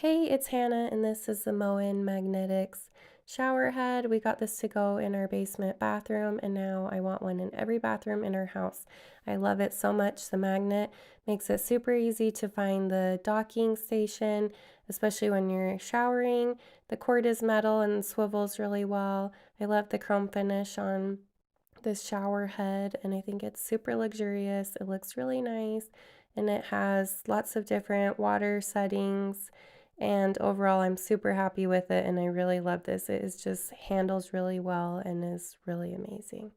Hey, it's Hannah, and this is the Moen Magnetix shower head. We got this to go in our basement bathroom, and now I want one in every bathroom in our house. I love it so much. The magnet makes it super easy to find the docking station, especially when you're showering. The cord is metal and swivels really well. I love the chrome finish on this shower head, and I think it's super luxurious. It looks really nice, and it has lots of different water settings, and overall I'm super happy with it, and I really love this. It is just handles really well and is really amazing.